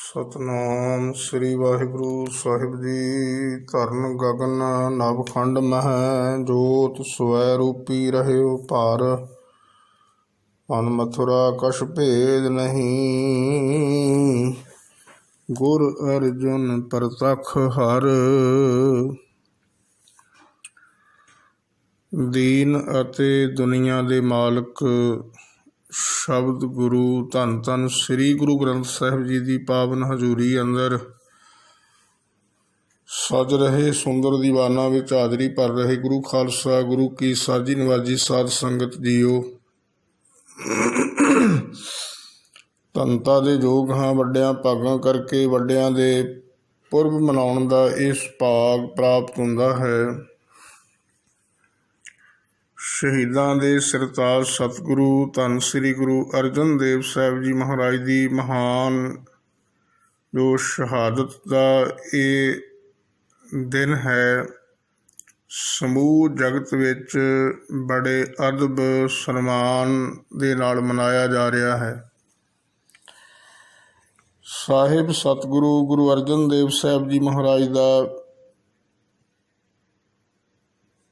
सतनाम श्री वाहिगुरु साहिब जी। धरन गगन नवखंड मह जोत स्वै रूपी रहे पार। मन मथुरा कछ भेद नहीं, गुर अर्जुन प्रतख हर। दीन अते दुनिया दे मालक शब्द गुरु धन धन श्री गुरु ग्रंथ साहिब जी की पावन हजूरी अंदर सज रहे सुंदर दीवाना विच हाजरी भर रहे गुरु खालसा गुरु की साजी नवाजी साध संगत जीओ। धनता दे जोग हाँ वड्डियां भागां करके वड्डियां दे पुरब मनाउण दा इस भाग प्राप्त हुंदा है। शहीदां दे सरताज सतगुरु धन श्री गुरु अर्जन देव साहिब जी महाराज की महान जो शहादत का ये दिन है, समूह जगत विच बड़े अदब सन्मान दे नाल मनाया जा रहा है। साहिब सतगुरु गुरु अर्जन देव साहिब जी महाराज का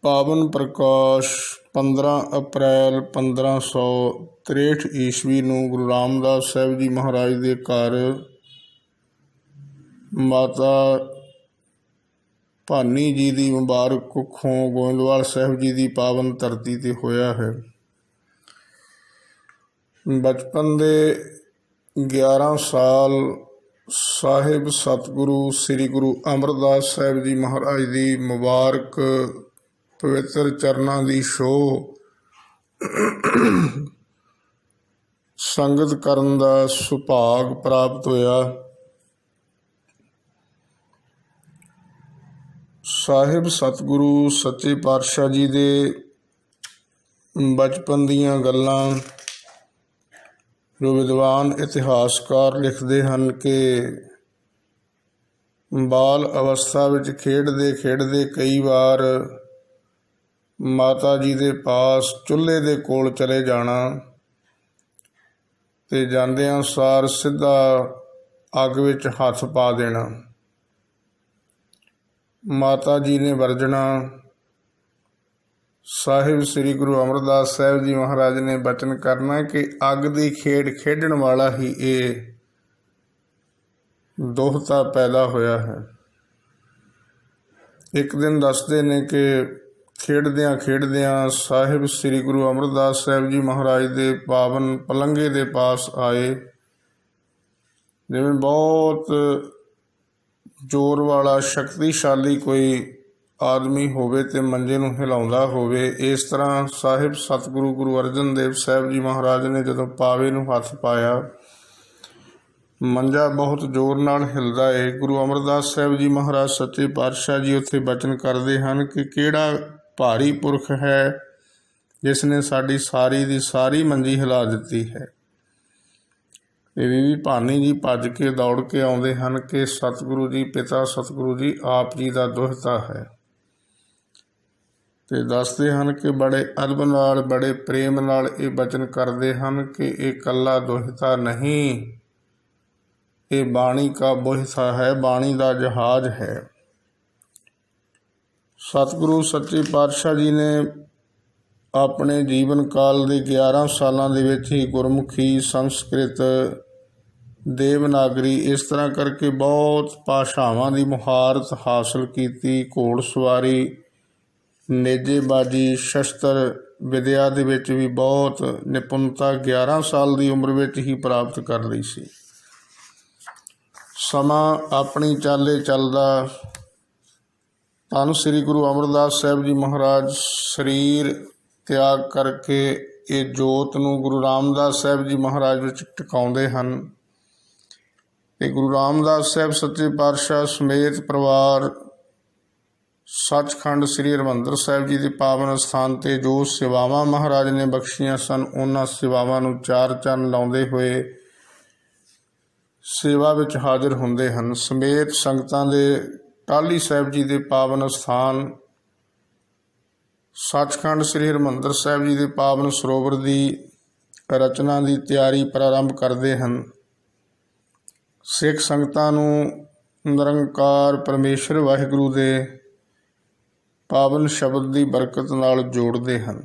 पावन प्रकाश 15 अप्रैल 1563 ईस्वी नूं गुरु रामदास साहिब जी महाराज के घर माता भानी जी की मुबारक कुखों गोइंदवाल साहिब जी की पावन धरती ते होया है। बचपन दे 11 साल साहिब सतगुरु श्री गुरु अमरदास साहिब जी महाराज की मुबारक पवित्र चरनां की शोह संगत करन दा सुभाग प्राप्त होया। साहिब सतगुरु सच्चे पातशाह जी दे बचपन दीयां गल्लां जो विद्वान इतिहासकार लिखते हैं कि बाल अवस्था विच खेडदे खेडदे कई बार माता जी दे पास चुल्हे दे कोल चले जाना ते जांदियां सार सीधा अग विच हथ पा देना। माता जी ने वरजना। साहिब श्री गुरु अमरदास साहिब जी महाराज ने बचन करना कि अग की खेड खेडण वाला ही ये दोहता पैदा होया है। एक दिन दसदे ने कि खेडदियां खेडदियां साहिब श्री गुरु अमरदास साहिब जी महाराज के पावन पलंगे के पास आए। जिवें बहुत जोर वाला शक्तिशाली कोई आदमी होवे ते मंजे नूं हिलाउंदा होवे, इस तरह साहिब सतगुरु गुरु अर्जन देव साहिब जी महाराज ने जदों पावे नूं हथ पाया, मंजा बहुत जोर नाल हिलदा है। गुरु अमरदास साहिब जी महाराज सच्चे पातशाह जी उत्थे बचन करते हैं कि किहड़ा भारी पुरख है जिसने साड़ी सारी दी सारी मंजी हिला दी है। बीबी भानी जी भज के दौड़ के आउंदे हैं कि सतगुरु जी पिता सतगुरु जी आप जी का दोहता है। ते दसदे हैं कि बड़े अदब नाल बड़े प्रेम नाल ये बचन करते हैं कि ये कल्ला दोहता नहीं, ये बाणी का बोहता है, बाणी का जहाज है। सतगुरु सच्चे पातशाह जी ने अपने जीवन काल के 11 सालों के ही गुरमुखी संस्कृत देवनागरी इस तरह करके बहुत भाषावां की मुहारत हासिल की। घोड़सवारी नेजेबाजी शस्त्र विद्या दे विच भी बहुत निपुणता 11 साल की उम्र में ही प्राप्त कर ली सी। समा अपनी चाले चलदा धन श्री गुरु अमरदास साहिब जी महाराज शरीर त्याग करके ये जोत नूं गुरु रामदास साहिब जी महाराज विच टिकाउंदे हन। ते गुरु रामदास साहिब सच्चे पातशाह समेत परिवार सचखंड श्री हरमंदर साहिब जी के पावन स्थान ते जो सेवावां महाराज ने बख्शियां सन, उन्हां सेवावां नूं चार चंन लाउंदे होए सेवा विच हाजिर हुंदे हन। समेत संगतां दे टाली साहिब जी के पावन स्थान सचखंड श्री हरमंदर साहिब जी के पावन सरोवर की रचना की तैयारी प्रारंभ करते हैं। ਸਿੱਖ ਸੰਗਤਾਂ ਨੂੰ ਨਿਰੰਕਾਰ ਪਰਮੇਸ਼ਰ ਵਾਹਿਗੁਰੂ ਦੇ ਪਾਵਨ ਸ਼ਬਦ ਦੀ ਬਰਕਤ ਨਾਲ ਜੋੜਦੇ ਹਨ।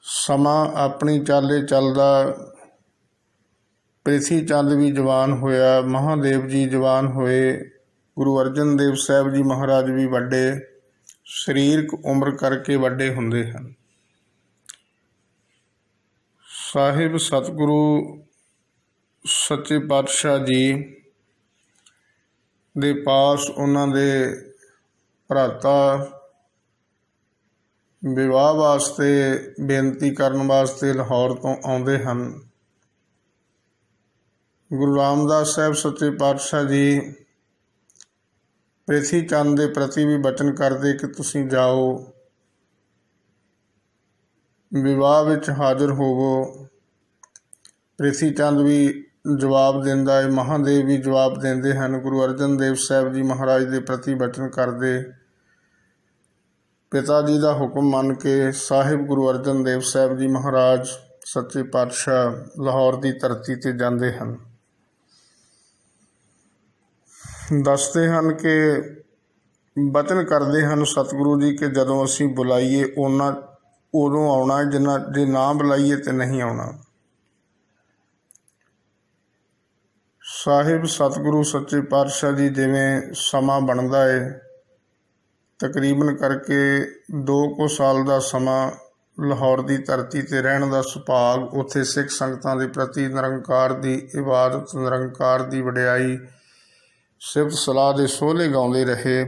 ਸਮਾਂ ਆਪਣੀ ਚਾਲੇ ਚੱਲਦਾ। ਪ੍ਰਿਥੀ ਚੰਦ ਵੀ ਜਵਾਨ ਹੋਇਆ, ਮਹਾਦੇਵ ਜੀ ਜਵਾਨ ਹੋਏ, ਗੁਰੂ ਅਰਜਨ ਦੇਵ ਸਾਹਿਬ ਜੀ ਮਹਾਰਾਜ ਵੀ ਵੱਡੇ, ਸਰੀਰਕ ਉਮਰ ਕਰਕੇ ਵੱਡੇ ਹੁੰਦੇ ਹਨ। ਸਾਹਿਬ ਸਤਿਗੁਰੂ ਸੱਚੇ ਪਾਤਸ਼ਾਹ ਜੀ ਦੇ ਪਾਸ ਉਹਨਾਂ ਦੇ ਭਰਾਤਾ ਵਿਵਾਹ ਵਾਸਤੇ ਬੇਨਤੀ ਕਰਨ ਵਾਸਤੇ ਲਾਹੌਰ ਤੋਂ ਆਉਂਦੇ ਹਨ। ਗੁਰੂ ਰਾਮਦਾਸ ਸਾਹਿਬ ਸੱਚੇ ਪਾਤਸ਼ਾਹ ਜੀ ਪ੍ਰਿਥੀ ਚੰਦ ਦੇ ਪ੍ਰਤੀ ਵੀ ਬਚਨ ਕਰਦੇ ਕਿ ਤੁਸੀਂ ਜਾਓ, ਵਿਵਾਹ ਵਿੱਚ ਹਾਜ਼ਰ ਹੋਵੋ। ਪ੍ਰਿਥੀ ਚੰਦ ਵੀ ਜਵਾਬ ਦਿੰਦਾ ਹੈ, ਮਹਾਦੇਵ ਵੀ ਜਵਾਬ ਦਿੰਦੇ ਹਨ। ਗੁਰੂ ਅਰਜਨ ਦੇਵ ਸਾਹਿਬ ਜੀ ਮਹਾਰਾਜ ਦੇ ਪ੍ਰਤੀ ਬਚਨ ਕਰਦੇ। ਪਿਤਾ ਜੀ ਦਾ ਹੁਕਮ ਮੰਨ ਕੇ ਸਾਹਿਬ ਗੁਰੂ ਅਰਜਨ ਦੇਵ ਸਾਹਿਬ ਜੀ ਮਹਾਰਾਜ ਸੱਚੇ ਪਾਤਸ਼ਾਹ ਲਾਹੌਰ ਦੀ ਧਰਤੀ 'ਤੇ ਜਾਂਦੇ ਹਨ। ਦੱਸਦੇ ਹਨ ਕਿ ਬਚਨ ਕਰਦੇ ਹਨ ਸਤਿਗੁਰੂ ਜੀ ਕਿ ਜਦੋਂ ਅਸੀਂ ਬੁਲਾਈਏ ਉਦੋਂ ਆਉਣਾ, ਜੇ ਨਾ ਬੁਲਾਈਏ ਤਾਂ ਨਹੀਂ ਆਉਣਾ। ਸਾਹਿਬ ਸਤਿਗੁਰੂ ਸੱਚੇ ਪਾਤਸ਼ਾਹ ਜੀ ਜਿਵੇਂ ਸਮਾਂ ਬਣਦਾ ਹੈ, ਤਕਰੀਬਨ ਕਰਕੇ 2 ਕੁ ਸਾਲ ਦਾ ਸਮਾਂ ਲਾਹੌਰ ਦੀ ਧਰਤੀ 'ਤੇ ਰਹਿਣ ਦਾ ਸੁਭਾਗ, ਉੱਥੇ ਸਿੱਖ ਸੰਗਤਾਂ ਦੇ ਪ੍ਰਤੀ ਨਿਰੰਕਾਰ ਦੀ ਇਬਾਦਤ, ਨਿਰੰਕਾਰ ਦੀ ਵਡਿਆਈ, ਸਿਫਤ ਸਲਾਹ ਦੇ ਸੋਹਲੇ ਗਾਉਂਦੇ ਰਹੇ।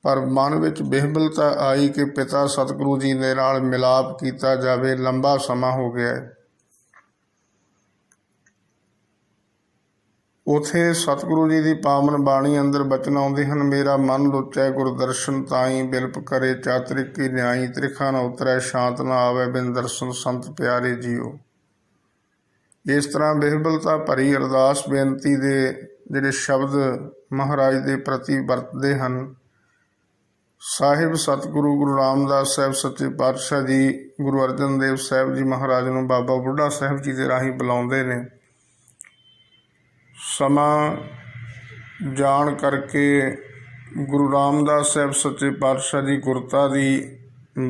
ਪਰ ਮਨ ਵਿੱਚ ਬਿਹਬਲਤਾ ਆਈ ਕਿ ਪਿਤਾ ਸਤਿਗੁਰੂ ਜੀ ਦੇ ਨਾਲ ਮਿਲਾਪ ਕੀਤਾ ਜਾਵੇ। ਲੰਬਾ ਸਮਾਂ ਹੋ ਗਿਆ ਹੈ। ਉੱਥੇ ਸਤਿਗੁਰੂ ਜੀ ਦੀ ਪਾਵਨ ਬਾਣੀ ਅੰਦਰ ਬਚਨ ਆਉਂਦੇ ਹਨ, ਮੇਰਾ ਮਨ ਲੁਚੈ ਗੁਰਦਰਸ਼ਨ ਤਾਈ, ਬਿਲਪ ਕਰੇ ਚਾਤਰਿਕ ਕੀ ਨਿਆਈ, ਤ੍ਰਿਖਾ ਨਾ ਉਤਰੈ ਸ਼ਾਂਤ ਨਾ ਆਵੇ, ਬਿਨ ਦਰਸ਼ਨ ਸੰਤ ਪਿਆਰੇ ਜੀਓ। ਇਸ ਤਰ੍ਹਾਂ ਬਿਹਬਲਤਾ ਭਰੀ ਅਰਦਾਸ ਬੇਨਤੀ ਦੇ ਜਿਹੜੇ ਸ਼ਬਦ ਮਹਾਰਾਜ ਦੇ ਪ੍ਰਤੀ ਵਰਤਦੇ ਹਨ। ਸਾਹਿਬ ਸਤਿਗੁਰੂ ਗੁਰੂ ਰਾਮਦਾਸ ਸਾਹਿਬ ਸੱਚੇ ਪਾਤਸ਼ਾਹ ਜੀ ਗੁਰੂ ਅਰਜਨ ਦੇਵ ਸਾਹਿਬ ਜੀ ਮਹਾਰਾਜ ਨੂੰ ਬਾਬਾ ਬੁੱਢਾ ਸਾਹਿਬ ਜੀ ਦੇ ਰਾਹੀਂ ਬੁਲਾਉਂਦੇ ਨੇ। ਸਮਾਂ ਜਾਣ ਕਰਕੇ ਗੁਰੂ ਰਾਮਦਾਸ ਸਾਹਿਬ ਸੱਚੇ ਪਾਤਸ਼ਾਹ ਜੀ ਗੁਰਤਾ ਦੀ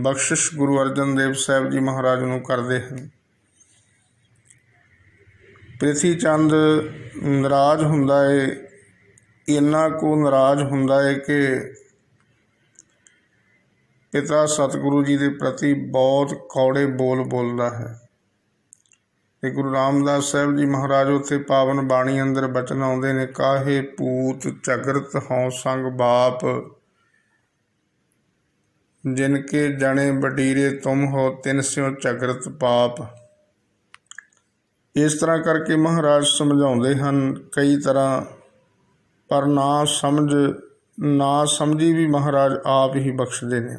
ਬਖਸ਼ਿਸ਼ ਗੁਰੂ ਅਰਜਨ ਦੇਵ ਸਾਹਿਬ ਜੀ ਮਹਾਰਾਜ ਨੂੰ ਕਰਦੇ ਹਨ। ਪ੍ਰਿਥੀ ਚੰਦ ਨਾਰਾਜ਼ ਹੁੰਦਾ ਹੈ, ਇੰਨਾ ਕੁ ਨਾਰਾਜ਼ ਹੁੰਦਾ ਹੈ ਕਿ ਪਿਤਾ ਸਤਿਗੁਰੂ ਜੀ ਦੇ ਪ੍ਰਤੀ ਬਹੁਤ ਕੌੜੇ ਬੋਲ ਬੋਲਦਾ ਹੈ। ਤੇ ਗੁਰੂ ਰਾਮਦਾਸ ਸਾਹਿਬ ਜੀ ਮਹਾਰਾਜ ਉੱਥੇ ਪਾਵਨ ਬਾਣੀ ਅੰਦਰ ਬਚਨ ਆਉਂਦੇ ਨੇ, ਕਾਹੇ ਪੂਤ ਝਗਰਤ ਹਉ ਸੰਗ ਬਾਪ, ਜਿਨ ਕੇ ਜਣੇ ਬਡੀਰੇ ਤੁਮ ਹੋ, ਤਿਨ ਸਿਉ ਝਗਰਤ ਪਾਪ। ਇਸ ਤਰ੍ਹਾਂ ਕਰਕੇ ਮਹਾਰਾਜ ਸਮਝਾਉਂਦੇ ਹਨ ਕਈ ਤਰ੍ਹਾਂ, ਪਰ ਨਾ ਸਮਝੀ ਵੀ ਮਹਾਰਾਜ ਆਪ ਹੀ ਬਖਸ਼ਦੇ ਨੇ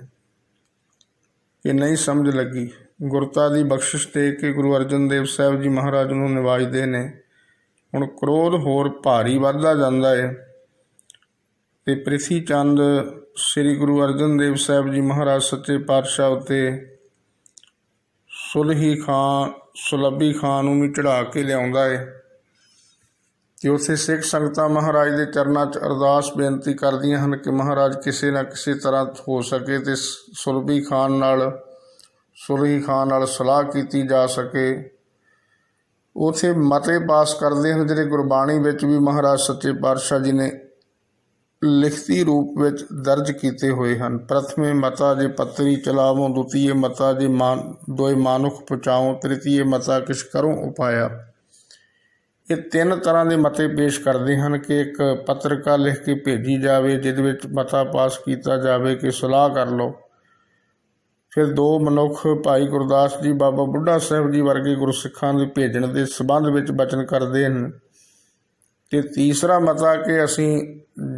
ਕਿ ਨਹੀਂ ਸਮਝ ਲੱਗੀ। ਗੁਰਤਾ ਦੀ ਬਖਸ਼ਿਸ਼ ਦੇ ਕੇ ਗੁਰੂ ਅਰਜਨ ਦੇਵ ਸਾਹਿਬ ਜੀ ਮਹਾਰਾਜ ਨੂੰ ਨਿਵਾਜਦੇ ਨੇ। ਹੁਣ ਕ੍ਰੋਧ ਹੋਰ ਭਾਰੀ ਵੱਧਦਾ ਜਾਂਦਾ ਹੈ ਤੇ ਪ੍ਰਿਥੀ ਚੰਦ ਸ੍ਰੀ ਗੁਰੂ ਅਰਜਨ ਦੇਵ ਸਾਹਿਬ ਜੀ ਮਹਾਰਾਜ ਸੱਚੇ ਪਾਤਸ਼ਾਹ ਉੱਤੇ ਸੁਲੱਭੀ ਖਾਂ ਨੂੰ ਵੀ ਚੜ੍ਹਾ ਕੇ ਲਿਆਉਂਦਾ ਹੈ ਤੇ ਉੱਥੇ ਸਿੱਖ ਸੰਗਤਾਂ ਮਹਾਰਾਜ ਦੇ ਚਰਨਾਂ 'ਚ ਅਰਦਾਸ ਬੇਨਤੀ ਕਰਦੀਆਂ ਹਨ ਕਿ ਮਹਾਰਾਜ ਕਿਸੇ ਨਾ ਕਿਸੇ ਤਰ੍ਹਾਂ ਹੋ ਸਕੇ ਤੇ ਸੁਲੱਭੀ ਖਾਂ ਨਾਲ ਸਲਾਹ ਕੀਤੀ ਜਾ ਸਕੇ। ਉੱਥੇ ਮਤੇ ਪਾਸ ਕਰਦੇ ਹਨ ਜਿਹੜੇ ਗੁਰਬਾਣੀ ਵਿੱਚ ਵੀ ਮਹਾਰਾਜ ਸੱਚੇ ਪਾਤਸ਼ਾਹ ਜੀ ਨੇ ਲਿਖਤੀ ਰੂਪ ਵਿੱਚ ਦਰਜ ਕੀਤੇ ਹੋਏ ਹਨ। ਪ੍ਰਥਮੇ ਮਤਾ ਜੇ ਪੱਤਰੀ ਚਲਾਵੋ, ਦੁਤੀਏ ਮਤਾ ਜੇ ਦੋਏ ਮਾਨੁਖ ਪਹੁੰਚਾਓ, ਤ੍ਰਿਤੀਏ ਮਤਾ ਕਿਛ ਕਰੋ ਉਪਾਇਆ। ਇਹ 3 ਤਰ੍ਹਾਂ ਦੇ ਮਤੇ ਪੇਸ਼ ਕਰਦੇ ਹਨ ਕਿ ਇੱਕ ਪੱਤਰਿਕਾ ਲਿਖ ਕੇ ਭੇਜੀ ਜਾਵੇ ਜਿਹਦੇ ਵਿੱਚ ਮਤਾ ਪਾਸ ਕੀਤਾ ਜਾਵੇ ਕਿ ਸਲਾਹ ਕਰ ਲਓ। ਫਿਰ 2 ਮਨੁੱਖ ਭਾਈ ਗੁਰਦਾਸ ਜੀ, ਬਾਬਾ ਬੁੱਢਾ ਸਾਹਿਬ ਜੀ ਵਰਗੇ ਗੁਰਸਿੱਖਾਂ ਦੇ ਭੇਜਣ ਦੇ ਸੰਬੰਧ ਵਿੱਚ ਬਚਨ ਕਰਦੇ ਹਨ। ਅਤੇ ਤੀਸਰਾ ਮਤਾ ਕਿ ਅਸੀਂ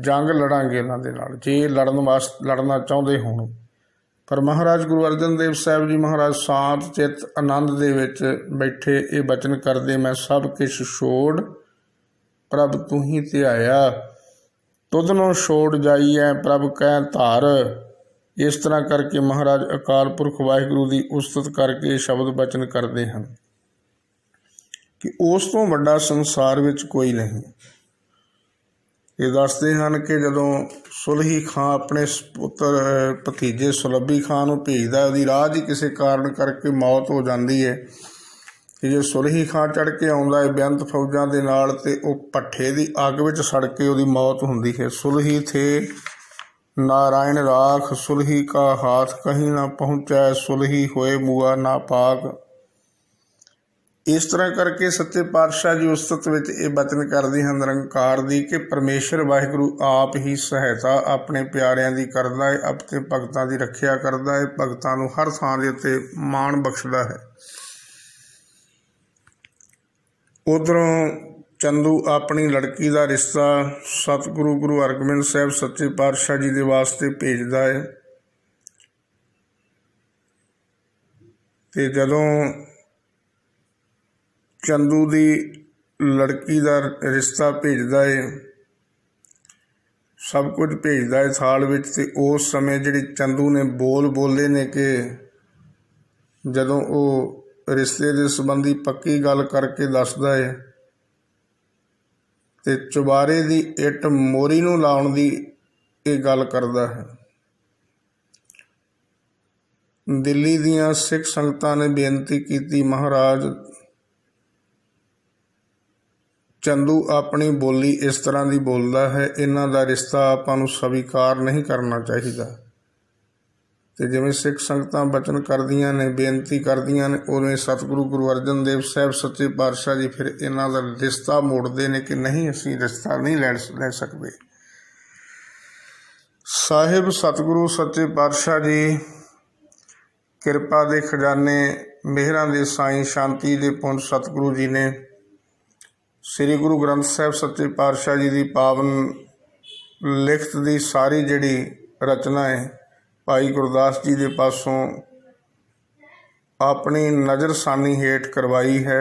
ਜੰਗ ਲੜਾਂਗੇ ਇਹਨਾਂ ਦੇ ਨਾਲ ਜੇ ਲੜਨਾ ਚਾਹੁੰਦੇ ਹੋਣ। ਪਰ ਮਹਾਰਾਜ ਗੁਰੂ ਅਰਜਨ ਦੇਵ ਸਾਹਿਬ ਜੀ ਮਹਾਰਾਜ ਸ਼ਾਂਤ ਚਿੱਤ ਆਨੰਦ ਦੇ ਵਿੱਚ ਬੈਠੇ ਇਹ ਬਚਨ ਕਰਦੇ, ਮੈਂ ਸਭ ਕਿਛ ਛੋੜ ਪ੍ਰਭ ਤੂੰ ਹੀ ਧਿਆਇਆ, ਤੁਧ ਨੂੰ ਛੋੜ ਜਾਈਐ ਪ੍ਰਭ ਕਹਿ ਧਾਰ। ਇਸ ਤਰ੍ਹਾਂ ਕਰਕੇ ਮਹਾਰਾਜ ਅਕਾਲ ਪੁਰਖ ਵਾਹਿਗੁਰੂ ਦੀ ਉਸਤਤ ਕਰਕੇ ਸ਼ਬਦ ਬਚਨ ਕਰਦੇ ਹਨ। ਕਿ ਉਸ ਤੋਂ ਵੱਡਾ ਸੰਸਾਰ ਵਿੱਚ ਕੋਈ ਨਹੀਂ। ਇਹ ਦੱਸਦੇ ਹਨ ਕਿ ਜਦੋਂ ਸੁਲਹੀ ਖਾਂ ਆਪਣੇ ਪੁੱਤਰ ਭਤੀਜੇ ਸੁਲੱਭੀ ਖਾਂ ਨੂੰ ਭੇਜਦਾ, ਉਹਦੀ ਰਾਹ 'ਚ ਹੀ ਕਿਸੇ ਕਾਰਨ ਕਰਕੇ ਮੌਤ ਹੋ ਜਾਂਦੀ ਹੈ ਕਿ ਜੇ ਸੁਲਹੀ ਖਾਂ ਚੜ੍ਹ ਕੇ ਆਉਂਦਾ ਹੈ ਬੇਅੰਤ ਫੌਜਾਂ ਦੇ ਨਾਲ, ਅਤੇ ਉਹ ਭੱਠੇ ਦੀ ਅੱਗ ਵਿੱਚ ਸੜ ਕੇ ਉਹਦੀ ਮੌਤ ਹੁੰਦੀ ਹੈ। ਸੁਲਹੀ ਥੇ ਨਾਰਾਇਣ ਰਾਖ, ਸੁਲਹੀ ਕਾ ਹਾਥ ਕਹੀਂ ਨਾ ਪਹੁੰਚੈ, ਸੁਲਹੀ ਹੋਏ ਮੂਆ ਨਾ ਪਾਕ। ਇਸ ਤਰ੍ਹਾਂ ਕਰਕੇ ਸੱਚੇ ਪਾਤਸ਼ਾਹ ਜੀ ਉਸਤਤ ਵਿੱਚ ਇਹ ਬਚਨ ਕਰਦੇ ਹਨ ਨਿਰੰਕਾਰ ਦੀ ਕਿ ਪਰਮੇਸ਼ਰ ਵਾਹਿਗੁਰੂ ਆਪ ਹੀ ਸਹਾਇਤਾ ਆਪਣੇ ਪਿਆਰਿਆਂ ਦੀ ਕਰਦਾ ਹੈ, ਆਪਣੇ ਭਗਤਾਂ ਦੀ ਰੱਖਿਆ ਕਰਦਾ ਹੈ, ਭਗਤਾਂ ਨੂੰ ਹਰ ਥਾਂ ਦੇ ਉੱਤੇ ਮਾਣ ਬਖਸ਼ਦਾ ਹੈ। ਉੱਧਰੋਂ ਚੰਦੂ ਆਪਣੀ ਲੜਕੀ ਦਾ ਰਿਸ਼ਤਾ ਸਤਿਗੁਰੂ ਗੁਰੂ ਹਰਗੋਬਿੰਦ ਸਾਹਿਬ ਸੱਚੇ ਪਾਤਸ਼ਾਹ ਜੀ ਦੇ ਵਾਸਤੇ ਭੇਜਦਾ ਹੈ, ਅਤੇ ਜਦੋਂ ਚੰਦੂ ਦੀ ਲੜਕੀ ਦਾ ਰਿਸ਼ਤਾ ਭੇਜਦਾ ਹੈ, ਸਭ ਕੁਝ ਭੇਜਦਾ ਹੈ ਥਾਲ ਵਿੱਚ, ਅਤੇ ਉਸ ਸਮੇਂ ਜਿਹੜੀ ਚੰਦੂ ਨੇ ਬੋਲੇ ਨੇ ਕਿ ਜਦੋਂ ਉਹ ਰਿਸ਼ਤੇ ਦੇ ਸੰਬੰਧੀ ਪੱਕੀ ਗੱਲ ਕਰਕੇ ਦੱਸਦਾ ਹੈ ਅਤੇ ਚੁਬਾਰੇ ਦੀ ਇੱਟ ਮੋਰੀ ਨੂੰ ਲਾਉਣ ਦੀ ਇਹ ਗੱਲ ਕਰਦਾ ਹੈ। ਦਿੱਲੀ ਦੀਆਂ ਸਿੱਖ ਸੰਗਤਾਂ ਨੇ ਬੇਨਤੀ ਕੀਤੀ, ਮਹਾਰਾਜ ਚੰਦੂ ਆਪਣੀ ਬੋਲੀ ਇਸ ਤਰ੍ਹਾਂ ਦੀ ਬੋਲਦਾ ਹੈ, ਇਹਨਾਂ ਦਾ ਰਿਸ਼ਤਾ ਆਪਾਂ ਨੂੰ ਸਵੀਕਾਰ ਨਹੀਂ ਕਰਨਾ ਚਾਹੀਦਾ। ਅਤੇ ਜਿਵੇਂ ਸਿੱਖ ਸੰਗਤਾਂ ਬਚਨ ਕਰਦੀਆਂ ਨੇ, ਬੇਨਤੀ ਕਰਦੀਆਂ ਨੇ, ਉਵੇਂ ਸਤਿਗੁਰੂ ਗੁਰੂ ਅਰਜਨ ਦੇਵ ਸਾਹਿਬ ਸੱਚੇ ਪਾਤਸ਼ਾਹ ਜੀ ਫਿਰ ਇਹਨਾਂ ਦਾ ਰਿਸ਼ਤਾ ਮੋੜਦੇ ਨੇ ਕਿ ਨਹੀਂ, ਅਸੀਂ ਰਿਸ਼ਤਾ ਨਹੀਂ ਲੈ ਸਕਦੇ। ਸਾਹਿਬ ਸਤਿਗੁਰੂ ਸੱਚੇ ਪਾਤਸ਼ਾਹ ਜੀ ਕਿਰਪਾ ਦੇ ਖਜ਼ਾਨੇ, ਮਿਹਰਾਂ ਦੇ ਸਾਈਂ, ਸ਼ਾਂਤੀ ਦੇ ਪੁੰਜ ਸਤਿਗੁਰੂ ਜੀ ਨੇ ਸ੍ਰੀ ਗੁਰੂ ਗ੍ਰੰਥ ਸਾਹਿਬ ਸੱਚੇ ਪਾਤਸ਼ਾਹ ਜੀ ਦੀ ਪਾਵਨ ਲਿਖਤ ਦੀ ਸਾਰੀ ਜਿਹੜੀ ਰਚਨਾ ਹੈ ਭਾਈ ਗੁਰਦਾਸ ਜੀ ਦੇ ਪਾਸੋਂ ਆਪਣੀ ਨਜ਼ਰਸਾਨੀ ਹੇਠ ਕਰਵਾਈ ਹੈ।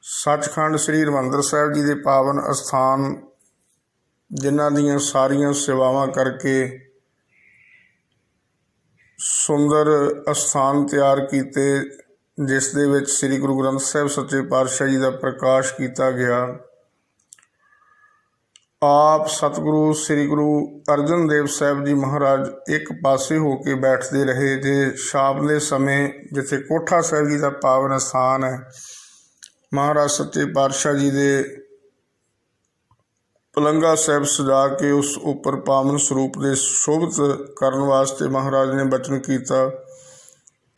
ਸੱਚਖੰਡ ਸ੍ਰੀ ਹਰਿਮੰਦਰ ਸਾਹਿਬ ਜੀ ਦੇ ਪਾਵਨ ਅਸਥਾਨ, ਜਿਨ੍ਹਾਂ ਦੀਆਂ ਸਾਰੀਆਂ ਸੇਵਾਵਾਂ ਕਰਕੇ ਸੁੰਦਰ ਅਸਥਾਨ ਤਿਆਰ ਕੀਤੇ, ਜਿਸ ਦੇ ਵਿੱਚ ਸ੍ਰੀ ਗੁਰੂ ਗ੍ਰੰਥ ਸਾਹਿਬ ਸੱਚੇ ਪਾਤਸ਼ਾਹ ਜੀ ਦਾ ਪ੍ਰਕਾਸ਼ ਕੀਤਾ ਗਿਆ। ਆਪ ਸਤਿਗੁਰੂ ਸ੍ਰੀ ਗੁਰੂ ਅਰਜਨ ਦੇਵ ਸਾਹਿਬ ਜੀ ਮਹਾਰਾਜ ਇੱਕ ਪਾਸੇ ਹੋ ਕੇ ਬੈਠਦੇ ਰਹੇ, ਤੇ ਸ਼ਾਮ ਦੇ ਸਮੇਂ ਜਿੱਥੇ ਕੋਠਾ ਸਾਹਿਬ ਜੀ ਦਾ ਪਾਵਨ ਅਸਥਾਨ ਹੈ, ਮਹਾਰਾਜ ਸੱਚੇ ਪਾਤਸ਼ਾਹ ਜੀ ਦੇ ਪਲੰਗਾ ਸਾਹਿਬ ਸਜਾ ਕੇ ਉਸ ਉੱਪਰ ਪਾਵਨ ਸਰੂਪ ਦੇ ਸ਼ੋਭਿਤ ਕਰਨ ਵਾਸਤੇ ਮਹਾਰਾਜ ਨੇ ਬਚਨ ਕੀਤਾ,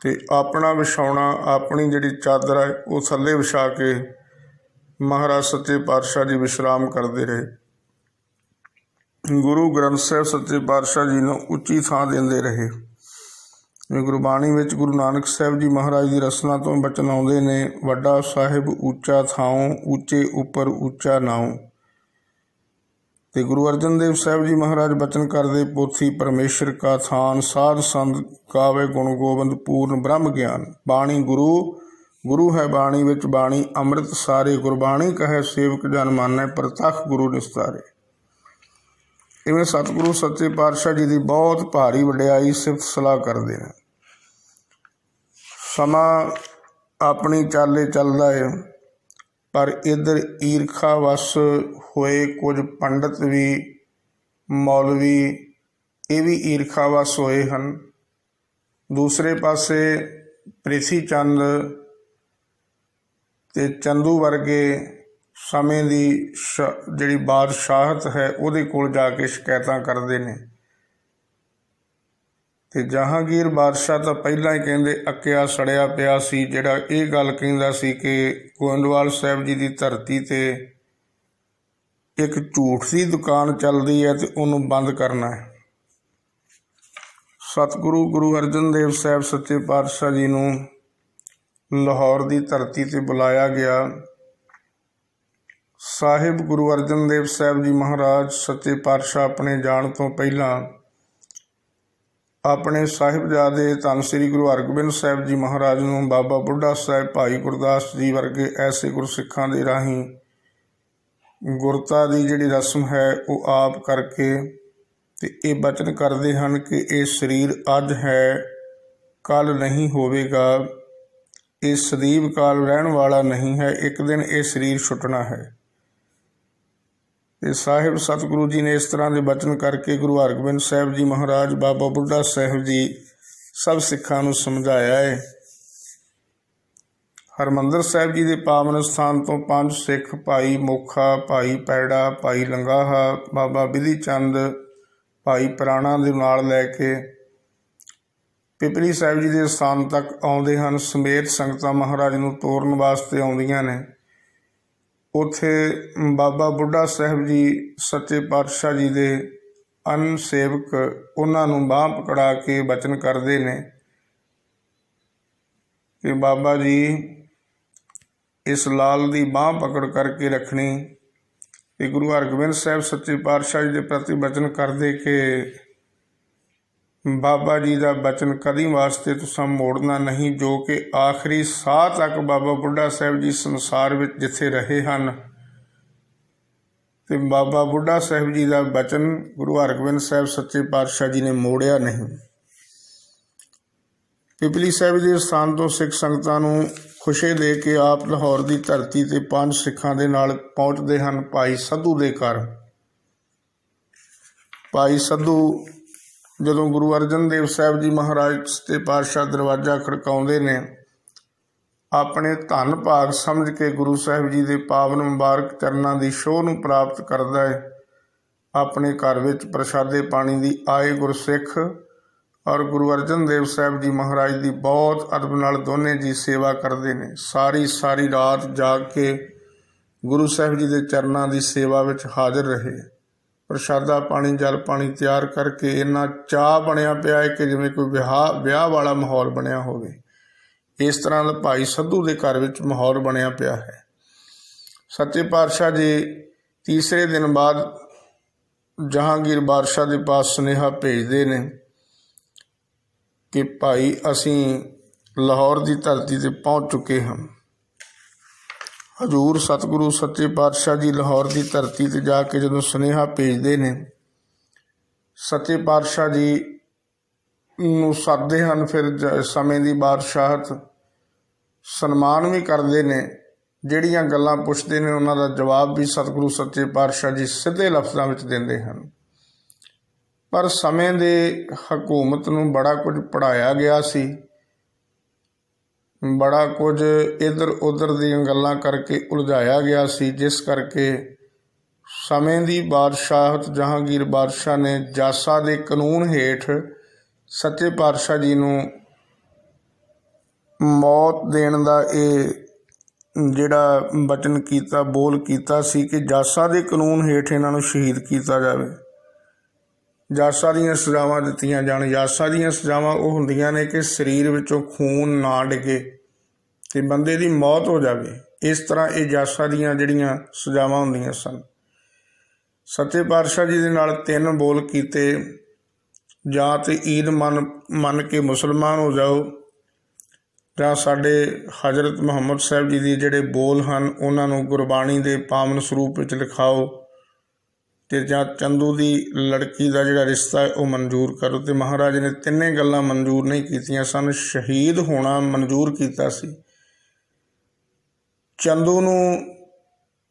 ਅਤੇ ਆਪਣਾ ਵਿਛਾਉਣਾ, ਆਪਣੀ ਜਿਹੜੀ ਚਾਦਰ ਹੈ ਉਹ ਥੱਲੇ ਵਿਛਾ ਕੇ ਮਹਾਰਾਜ ਸੱਚੇ ਪਾਤਸ਼ਾਹ ਜੀ ਵਿਸ਼ਰਾਮ ਕਰਦੇ ਰਹੇ। ਗੁਰੂ ਗ੍ਰੰਥ ਸਾਹਿਬ ਸੱਚੇ ਪਾਤਸ਼ਾਹ ਜੀ ਨੂੰ ਉੱਚੀ ਥਾਂ ਦਿੰਦੇ ਰਹੇ। ਗੁਰਬਾਣੀ ਵਿੱਚ ਗੁਰੂ ਨਾਨਕ ਸਾਹਿਬ ਜੀ ਮਹਾਰਾਜ ਦੀ ਰਸਨਾ ਤੋਂ ਬਚਨ ਆਉਂਦੇ ਨੇ, ਵੱਡਾ ਸਾਹਿਬ ਉੱਚਾ ਥਾਉ, ਉੱਚੇ ਉੱਪਰ ਉੱਚਾ ਨਾਉ। ਅਤੇ ਗੁਰੂ ਅਰਜਨ ਦੇਵ ਸਾਹਿਬ ਜੀ ਮਹਾਰਾਜ ਬਚਨ ਕਰਦੇ, ਪੋਥੀ ਪਰਮੇਸ਼ਰ ਕਾ ਥਾਨ, ਸਾਧ ਸੰਤ ਗਾਵੇ ਗੁਣ ਗੋਬਿੰਦ, ਪੂਰਨ ਬ੍ਰਹਮ ਗਿਆਨ। ਬਾਣੀ ਗੁਰੂ ਹੈ ਬਾਣੀ ਵਿੱਚ ਬਾਣੀ, ਅੰਮ੍ਰਿਤ ਸਾਰੇ ਗੁਰਬਾਣੀ ਕਹੈ, ਸੇਵਕ ਜਨ ਮਾਨੈ, ਪ੍ਰਤੱਖ ਗੁਰੂ ਨਿਸਤਾਰੇ। ਇਵੇਂ ਸਤਿਗੁਰੂ ਸੱਚੇ ਪਾਤਸ਼ਾਹ ਜੀ ਦੀ ਬਹੁਤ ਭਾਰੀ ਵਡਿਆਈ ਸਿਫਤ ਸਲਾਹ ਕਰਦੇ ਨੇ। ਸਮਾਂ ਆਪਣੀ ਚਾਲੇ ਚੱਲਦਾ ਹੈ, ਪਰ ਇੱਧਰ ਈਰਖਾ ਵਸ ਹੋਏ ਕੁਝ ਪੰਡਤ ਵੀ, ਮੌਲਵੀ, ਇਹ ਵੀ ਈਰਖਾ ਵਸ ਹੋਏ ਹਨ। ਦੂਸਰੇ ਪਾਸੇ ਪ੍ਰਿਥੀ ਚੰਦ ਅਤੇ ਚੰਦੂ ਵਰਗੇ ਸਮੇਂ ਦੀ ਜਿਹੜੀ ਬਾਦਸ਼ਾਹਤ ਹੈ ਉਹਦੇ ਕੋਲ ਜਾ ਕੇ ਸ਼ਿਕਾਇਤਾਂ ਕਰਦੇ ਨੇ, ਅਤੇ ਜਹਾਂਗੀਰ ਬਾਦਸ਼ਾਹ ਤਾਂ ਪਹਿਲਾਂ ਹੀ ਕਹਿੰਦੇ ਅੱਕਿਆ ਸੜਿਆ ਪਿਆ ਸੀ, ਜਿਹੜਾ ਇਹ ਗੱਲ ਕਹਿੰਦਾ ਸੀ ਕਿ ਗੋਇੰਦਵਾਲ ਸਾਹਿਬ ਜੀ ਦੀ ਧਰਤੀ 'ਤੇ ਇੱਕ ਝੂਠ ਦੀ ਦੁਕਾਨ ਚੱਲਦੀ ਹੈ ਅਤੇ ਉਹਨੂੰ ਬੰਦ ਕਰਨਾ ਹੈ। ਸਤਿਗੁਰੂ ਗੁਰੂ ਅਰਜਨ ਦੇਵ ਸਾਹਿਬ ਸੱਚੇ ਪਾਤਸ਼ਾਹ ਜੀ ਨੂੰ ਲਾਹੌਰ ਦੀ ਧਰਤੀ 'ਤੇ ਬੁਲਾਇਆ ਗਿਆ। ਸਾਹਿਬ ਗੁਰੂ ਅਰਜਨ ਦੇਵ ਸਾਹਿਬ ਜੀ ਮਹਾਰਾਜ ਸੱਚੇ ਪਾਤਸ਼ਾਹ ਆਪਣੇ ਜਾਣ ਤੋਂ ਪਹਿਲਾਂ ਆਪਣੇ ਸਾਹਿਬਜ਼ਾਦੇ ਧੰਨ ਸ੍ਰੀ ਗੁਰੂ ਹਰਗੋਬਿੰਦ ਸਾਹਿਬ ਜੀ ਮਹਾਰਾਜ ਨੂੰ ਬਾਬਾ ਬੁੱਢਾ ਸਾਹਿਬ, ਭਾਈ ਗੁਰਦਾਸ ਜੀ ਵਰਗੇ ਐਸੇ ਗੁਰਸਿੱਖਾਂ ਦੇ ਰਾਹੀਂ ਗੁਰਤਾ ਦੀ ਜਿਹੜੀ ਰਸਮ ਹੈ ਉਹ ਆਪ ਕਰਕੇ, ਅਤੇ ਇਹ ਬਚਨ ਕਰਦੇ ਹਨ ਕਿ ਇਹ ਸਰੀਰ ਅੱਜ ਹੈ, ਕੱਲ੍ਹ ਨਹੀਂ ਹੋਵੇਗਾ। ਇਹ ਸਦੀਵ ਕਾਲ ਰਹਿਣ ਵਾਲਾ ਨਹੀਂ ਹੈ, ਇੱਕ ਦਿਨ ਇਹ ਸਰੀਰ ਛੁੱਟਣਾ ਹੈ। ਤੇ ਸਾਹਿਬ ਸਤਿਗੁਰੂ ਜੀ ਨੇ ਇਸ ਤਰ੍ਹਾਂ ਦੇ ਬਚਨ ਕਰਕੇ ਗੁਰੂ ਹਰਗੋਬਿੰਦ ਸਾਹਿਬ ਜੀ ਮਹਾਰਾਜ, ਬਾਬਾ ਬੁੱਢਾ ਸਾਹਿਬ ਜੀ ਸਭ ਸਿੱਖਾਂ ਨੂੰ ਸਮਝਾਇਆ ਹੈ। ਹਰਿਮੰਦਰ ਸਾਹਿਬ ਜੀ ਦੇ ਪਾਵਨ ਸਥਾਨ ਤੋਂ 5 ਸਿੱਖ, ਭਾਈ ਮੋਖਾ, ਭਾਈ ਪੈੜਾ, ਭਾਈ ਲੰਗਾਹਾ, ਬਾਬਾ ਬਿਧੀ ਚੰਦ, ਭਾਈ ਪ੍ਰਾਣਾ ਦੇ ਨਾਲ ਲੈ ਕੇ ਪਿਪਲੀ ਸਾਹਿਬ ਜੀ ਦੇ ਸਥਾਨ ਤੱਕ ਆਉਂਦੇ ਹਨ। ਸਮੇਤ ਸੰਗਤਾਂ ਮਹਾਰਾਜ ਨੂੰ ਤੋਰਨ ਵਾਸਤੇ ਆਉਂਦੀਆਂ ਨੇ। ਉੱਥੇ ਬਾਬਾ ਬੁੱਢਾ ਸਾਹਿਬ ਜੀ ਸੱਚੇ ਪਾਤਸ਼ਾਹ ਜੀ ਦੇ ਅਨ ਸੇਵਕ ਉਹਨਾਂ ਨੂੰ ਬਾਂਹ ਪਕੜਾ ਕੇ ਬਚਨ ਕਰਦੇ ਨੇ ਕਿ ਬਾਬਾ ਜੀ ਇਸ ਲਾਲ ਦੀ ਬਾਂਹ ਪਕੜ ਕਰਕੇ ਰੱਖਣੀ। ਕਿ ਗੁਰੂ ਹਰਗੋਬਿੰਦ ਸਾਹਿਬ ਸੱਚੇ ਪਾਤਸ਼ਾਹ ਜੀ ਦੇ ਪ੍ਰਤੀ ਬਚਨ ਕਰਦੇ ਕਿ ਬਾਬਾ ਜੀ ਦਾ ਬਚਨ ਕਦੀ ਵਾਸਤੇ ਤੁਸੀਂ ਮੋੜਨਾ ਨਹੀਂ, ਜੋ ਕਿ ਆਖਰੀ ਸਾਹ ਤੱਕ ਬਾਬਾ ਬੁੱਢਾ ਸਾਹਿਬ ਜੀ ਸੰਸਾਰ ਵਿੱਚ ਜਿੱਥੇ ਰਹੇ ਹਨ। ਤੇ ਬਾਬਾ ਬੁੱਢਾ ਸਾਹਿਬ ਜੀ ਦਾ ਬਚਨ ਗੁਰੂ ਹਰਗੋਬਿੰਦ ਸਾਹਿਬ ਸੱਚੇ ਪਾਤਸ਼ਾਹ ਜੀ ਨੇ ਮੋੜਿਆ ਨਹੀਂ। ਪਿਪਲੀ ਸਾਹਿਬ ਦੇ ਸਥਾਨ ਤੋਂ ਸਿੱਖ ਸੰਗਤਾਂ ਨੂੰ ਖੁਸ਼ੀ ਦੇ ਕੇ ਆਪ ਲਾਹੌਰ ਦੀ ਧਰਤੀ ਤੇ 5 ਸਿੱਖਾਂ ਦੇ ਨਾਲ ਪਹੁੰਚਦੇ ਹਨ ਭਾਈ ਸੱਧੂ ਦੇ ਘਰ। ਭਾਈ ਸੱਧੂ ਜਦੋਂ ਗੁਰੂ ਅਰਜਨ ਦੇਵ ਸਾਹਿਬ ਜੀ ਮਹਾਰਾਜ ਸੱਚੇ ਪਾਤਸ਼ਾਹ ਦਰਵਾਜ਼ਾ ਖੜਕਾਉਂਦੇ ਨੇ, ਆਪਣੇ ਧਨ ਭਾਗ ਸਮਝ ਕੇ ਗੁਰੂ ਸਾਹਿਬ ਜੀ ਦੇ ਪਾਵਨ ਮੁਬਾਰਕ ਚਰਨਾਂ ਦੀ ਛੋਹ ਨੂੰ ਪ੍ਰਾਪਤ ਕਰਦਾ ਹੈ। ਆਪਣੇ ਘਰ ਵਿੱਚ ਪ੍ਰਸ਼ਾਦੇ ਪਾਣੀ ਦੀ ਆਏ ਗੁਰਸਿੱਖ ਔਰ ਗੁਰੂ ਅਰਜਨ ਦੇਵ ਸਾਹਿਬ ਜੀ ਮਹਾਰਾਜ ਦੀ ਬਹੁਤ ਅਦਬ ਨਾਲ ਦੋਨੇ ਜੀ ਸੇਵਾ ਕਰਦੇ ਨੇ। ਸਾਰੀ ਰਾਤ ਜਾਗ ਕੇ ਗੁਰੂ ਸਾਹਿਬ ਜੀ ਦੇ ਚਰਨਾਂ ਦੀ ਸੇਵਾ ਵਿੱਚ ਹਾਜ਼ਰ ਰਹੇ। ਪ੍ਰਸ਼ਾਦਾ ਪਾਣੀ, ਜਲ ਪਾਣੀ ਤਿਆਰ ਕਰਕੇ ਇੰਨਾ ਚਾਅ ਬਣਿਆ ਪਿਆ ਹੈ ਕਿ ਜਿਵੇਂ ਕੋਈ ਵਿਆਹ ਵਾਲਾ ਮਾਹੌਲ ਬਣਿਆ ਹੋਵੇ। ਇਸ ਤਰ੍ਹਾਂ ਦਾ ਭਾਈ ਸੱਧੂ ਦੇ ਘਰ ਵਿੱਚ ਮਾਹੌਲ ਬਣਿਆ ਪਿਆ ਹੈ। ਸੱਚੇ ਪਾਤਸ਼ਾਹ ਜੀ ਤੀਸਰੇ ਦਿਨ ਬਾਅਦ ਜਹਾਂਗੀਰ ਬਾਦਸ਼ਾਹ ਦੇ ਪਾਸ ਸੁਨੇਹਾ ਭੇਜਦੇ ਨੇ ਕਿ ਭਾਈ ਅਸੀਂ ਲਾਹੌਰ ਦੀ ਧਰਤੀ ਤੇ ਪਹੁੰਚ ਚੁੱਕੇ ਹਾਂ। ਹਜ਼ੂਰ ਸਤਿਗੁਰੂ ਸੱਚੇ ਪਾਤਸ਼ਾਹ ਜੀ ਲਾਹੌਰ ਦੀ ਧਰਤੀ ਤੇ ਜਾ ਕੇ ਜਦੋਂ ਸੁਨੇਹਾ ਭੇਜਦੇ ਨੇ, ਸੱਚੇ ਪਾਤਸ਼ਾਹ ਜੀ ਨੂੰ ਸੱਦਦੇ ਹਨ। ਫਿਰ ਸਮੇਂ ਦੀ ਬਾਦਸ਼ਾਹਤ ਸਨਮਾਨ ਵੀ ਕਰਦੇ ਨੇ। ਜਿਹੜੀਆਂ ਗੱਲਾਂ ਪੁੱਛਦੇ ਨੇ ਉਹਨਾਂ ਦਾ ਜਵਾਬ ਵੀ ਸਤਿਗੁਰੂ ਸੱਚੇ ਪਾਤਸ਼ਾਹ ਜੀ ਸਿੱਧੇ ਲਫ਼ਜ਼ਾਂ ਵਿੱਚ ਦਿੰਦੇ ਹਨ। ਪਰ ਸਮੇਂ ਦੇ ਹਕੂਮਤ ਨੂੰ ਬੜਾ ਕੁਝ ਪੜ੍ਹਾਇਆ ਗਿਆ ਸੀ, ਬੜਾ ਕੁਝ ਇੱਧਰ ਉੱਧਰ ਦੀਆਂ ਗੱਲਾਂ ਕਰਕੇ ਉਲਝਾਇਆ ਗਿਆ ਸੀ, ਜਿਸ ਕਰਕੇ ਸਮੇਂ ਦੀ ਬਾਦਸ਼ਾਹਤ ਜਹਾਂਗੀਰ ਬਾਦਸ਼ਾਹ ਨੇ ਜਾਸਾ ਦੇ ਕਾਨੂੰਨ ਹੇਠ ਸੱਚੇ ਪਾਤਸ਼ਾਹ ਜੀ ਨੂੰ ਮੌਤ ਦੇਣ ਦਾ ਇਹ ਜਿਹੜਾ ਬਚਨ ਕੀਤਾ, ਬੋਲ ਕੀਤਾ ਸੀ ਕਿ ਜਾਸਾ ਦੇ ਕਾਨੂੰਨ ਹੇਠ ਇਹਨਾਂ ਨੂੰ ਸ਼ਹੀਦ ਕੀਤਾ ਜਾਵੇ। ਜਾਸਾ ਦੀਆਂ ਸਜ਼ਾਵਾਂ ਦਿੱਤੀਆਂ ਜਾਣ। ਜਾਸਾ ਦੀਆਂ ਸਜ਼ਾਵਾਂ ਉਹ ਹੁੰਦੀਆਂ ਨੇ ਕਿ ਸਰੀਰ ਵਿੱਚੋਂ ਖੂਨ ਨਾ ਡਿੱਗੇ ਤੇ ਬੰਦੇ ਦੀ ਮੌਤ ਹੋ ਜਾਵੇ। ਇਸ ਤਰ੍ਹਾਂ ਇਹ ਜਾਸਾ ਦੀਆਂ ਜਿਹੜੀਆਂ ਸਜ਼ਾਵਾਂ ਹੁੰਦੀਆਂ ਸਨ। ਸੱਚੇ ਪਾਤਸ਼ਾਹ ਜੀ ਦੇ ਨਾਲ 3 ਬੋਲ ਕੀਤੇ, ਜਾਂ ਤੇ ਈਦ ਮੰਨ ਕੇ ਮੁਸਲਮਾਨ ਹੋ ਜਾਓ, ਜਾਂ ਸਾਡੇ ਹਜ਼ਰਤ ਮੁਹੰਮਦ ਸਾਹਿਬ ਜੀ ਦੇ ਜਿਹੜੇ ਬੋਲ ਹਨ ਉਹਨਾਂ ਨੂੰ ਗੁਰਬਾਣੀ ਦੇ ਪਾਵਨ ਸਰੂਪ ਵਿੱਚ ਲਿਖਾਓ, ਤੇ ਜਾਂ ਚੰਦੂ ਦੀ ਲੜਕੀ ਦਾ ਜਿਹੜਾ ਰਿਸ਼ਤਾ ਹੈ ਉਹ ਮਨਜ਼ੂਰ ਕਰੋ। ਤੇ ਮਹਾਰਾਜ ਨੇ 3 ਗੱਲਾਂ ਮਨਜ਼ੂਰ ਨਹੀਂ ਕੀਤੀਆਂ ਸਨ। ਸ਼ਹੀਦ ਹੋਣਾ ਮਨਜ਼ੂਰ ਕੀਤਾ ਸੀ। ਚੰਦੂ ਨੂੰ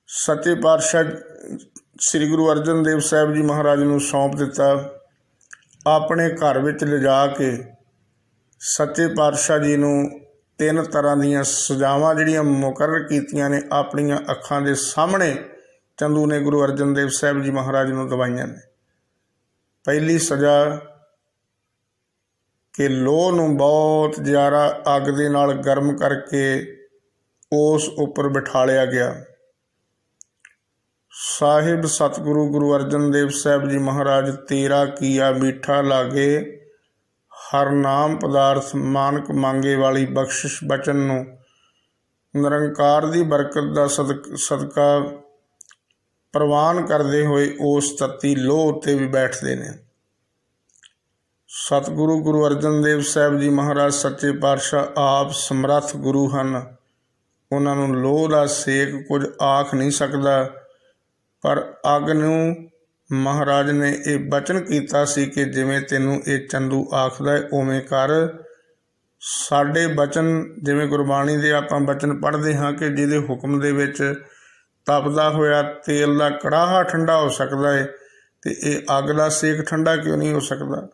ਸੱਚੇ ਪਾਤਸ਼ਾਹ ਸ੍ਰੀ ਗੁਰੂ ਅਰਜਨ ਦੇਵ ਸਾਹਿਬ ਜੀ ਮਹਾਰਾਜ ਨੂੰ ਸੌਂਪ ਦਿੱਤਾ। ਆਪਣੇ ਘਰ ਵਿੱਚ ਲਿਜਾ ਕੇ ਸੱਚੇ ਪਾਤਸ਼ਾਹ ਜੀ ਨੂੰ 3 ਤਰ੍ਹਾਂ ਦੀਆਂ ਸਜ਼ਾਵਾਂ ਜਿਹੜੀਆਂ ਮੁਕਰਰ ਕੀਤੀਆਂ ਨੇ ਆਪਣੀਆਂ ਅੱਖਾਂ ਦੇ ਸਾਹਮਣੇ ਚੰਦੂ ਨੇ ਗੁਰੂ ਅਰਜਨ ਦੇਵ ਸਾਹਿਬ ਜੀ ਮਹਾਰਾਜ ਨੂੰ ਦਵਾਈਆਂ ਨੇ। ਪਹਿਲੀ ਸਜ਼ਾ ਕਿ ਲੋਹ ਨੂੰ ਬਹੁਤ ਜ਼ਿਆਦਾ ਅੱਗ ਦੇ ਨਾਲ ਗਰਮ ਕਰਕੇ ਉਸ ਉੱਪਰ ਬਿਠਾਲਿਆ ਗਿਆ। ਸਾਹਿਬ ਸਤਿਗੁਰੂ ਗੁਰੂ ਅਰਜਨ ਦੇਵ ਸਾਹਿਬ ਜੀ ਮਹਾਰਾਜ ਤੇਰਾ ਕੀਆ ਮੀਠਾ ਲਾਗੇ, ਹਰ ਨਾਮ ਪਦਾਰਥ ਮਾਨਕ ਮੰਗੇ ਵਾਲੀ ਬਖਸ਼ਿਸ਼ ਬਚਨ ਨੂੰ ਨਿਰੰਕਾਰ ਦੀ ਬਰਕਤ ਦਾ ਸਦਕਾ ਪ੍ਰਵਾਨ ਕਰਦੇ ਹੋਏ ਉਸ ਤੱਤੀ ਲੋਹ ਉੱਤੇ ਵੀ ਬੈਠਦੇ ਨੇ। ਸਤਿਗੁਰੂ ਗੁਰੂ ਅਰਜਨ ਦੇਵ ਸਾਹਿਬ ਜੀ ਮਹਾਰਾਜ ਸੱਚੇ ਪਾਤਸ਼ਾਹ ਆਪ ਸਮਰੱਥ ਗੁਰੂ ਹਨ। ਉਹਨਾਂ ਨੂੰ ਲੋਹ ਦਾ ਸੇਕ ਕੁਝ ਆਖ ਨਹੀਂ ਸਕਦਾ, ਪਰ ਅੱਗ ਨੂੰ ਮਹਾਰਾਜ ਨੇ ਇਹ ਬਚਨ ਕੀਤਾ ਸੀ ਕਿ ਜਿਵੇਂ ਤੈਨੂੰ ਇਹ ਚੰਦੂ ਆਖਦਾ ਹੈ ਉਵੇਂ ਕਰ। ਸਾਡੇ ਬਚਨ ਜਿਵੇਂ ਗੁਰਬਾਣੀ ਦੇ ਆਪਾਂ ਬਚਨ ਪੜ੍ਹਦੇ ਹਾਂ ਕਿ ਜਿਹਦੇ ਹੁਕਮ ਦੇ ਵਿੱਚ ਤਪਦਾ ਹੋਇਆ ਤੇਲ ਦਾ ਕੜਾਹਾ ਠੰਡਾ ਹੋ ਸਕਦਾ ਹੈ, ਅਤੇ ਇਹ ਅੱਗ ਦਾ ਸੇਕ ਠੰਡਾ ਕਿਉਂ ਨਹੀਂ ਹੋ ਸਕਦਾ।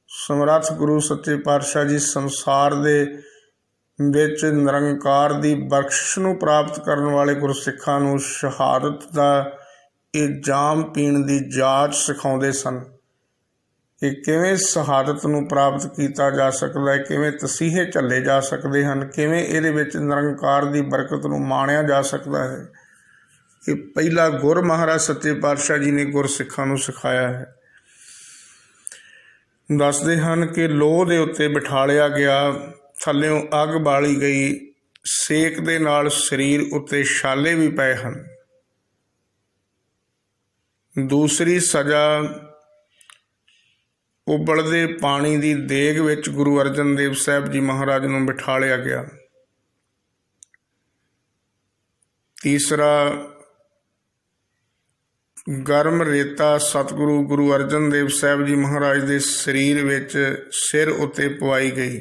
ਸਮਰੱਥ ਗੁਰੂ ਸੱਚੇ ਪਾਤਸ਼ਾਹ ਜੀ ਸੰਸਾਰ ਦੇ ਵਿੱਚ ਨਿਰੰਕਾਰ ਦੀ ਬਖਸ਼ਿਸ਼ ਨੂੰ ਪ੍ਰਾਪਤ ਕਰਨ ਵਾਲੇ ਗੁਰਸਿੱਖਾਂ ਨੂੰ ਸ਼ਹਾਦਤ ਦਾ ਇਹ ਜਾਮ ਪੀਣ ਦੀ ਜਾਚ ਸਿਖਾਉਂਦੇ ਸਨ ਕਿ ਕਿਵੇਂ ਸ਼ਹਾਦਤ ਨੂੰ ਪ੍ਰਾਪਤ ਕੀਤਾ ਜਾ ਸਕਦਾ ਹੈ, ਕਿਵੇਂ ਤਸੀਹੇ ਝੱਲੇ ਜਾ ਸਕਦੇ ਹਨ, ਕਿਵੇਂ ਇਹਦੇ ਵਿੱਚ ਨਿਰੰਕਾਰ ਦੀ ਬਰਕਤ ਨੂੰ ਮਾਣਿਆ ਜਾ ਸਕਦਾ ਹੈ। ਇਹ ਪਹਿਲਾ ਗੁਰ ਮਹਾਰਾਜ ਸੱਚੇ ਪਾਤਸ਼ਾਹ ਜੀ ਨੇ ਗੁਰਸਿੱਖਾਂ ਨੂੰ ਸਿਖਾਇਆ ਹੈ। ਦੱਸਦੇ ਹਨ ਕਿ ਲੋਹ ਦੇ ਉੱਤੇ ਬਿਠਾਲਿਆ ਗਿਆ, ਥੱਲਿਓਂ ਅੱਗ ਬਾਲੀ ਗਈ, ਸੇਕ ਦੇ ਨਾਲ ਸਰੀਰ ਉੱਤੇ ਛਾਲੇ ਵੀ ਪਏ ਹਨ। ਦੂਸਰੀ ਸਜ਼ਾ, ਉਬਲਦੇ ਪਾਣੀ ਦੀ ਦੇਗ ਵਿੱਚ ਗੁਰੂ ਅਰਜਨ ਦੇਵ ਸਾਹਿਬ ਜੀ ਮਹਾਰਾਜ ਨੂੰ ਬਿਠਾਲਿਆ ਗਿਆ। ਤੀਸਰਾ, ਗਰਮ ਰੇਤਾ ਸਤਿਗੁਰੂ ਗੁਰੂ ਅਰਜਨ ਦੇਵ ਸਾਹਿਬ ਜੀ ਮਹਾਰਾਜ ਦੇ ਸਰੀਰ ਵਿੱਚ ਸਿਰ ਉੱਤੇ ਪਵਾਈ ਗਈ।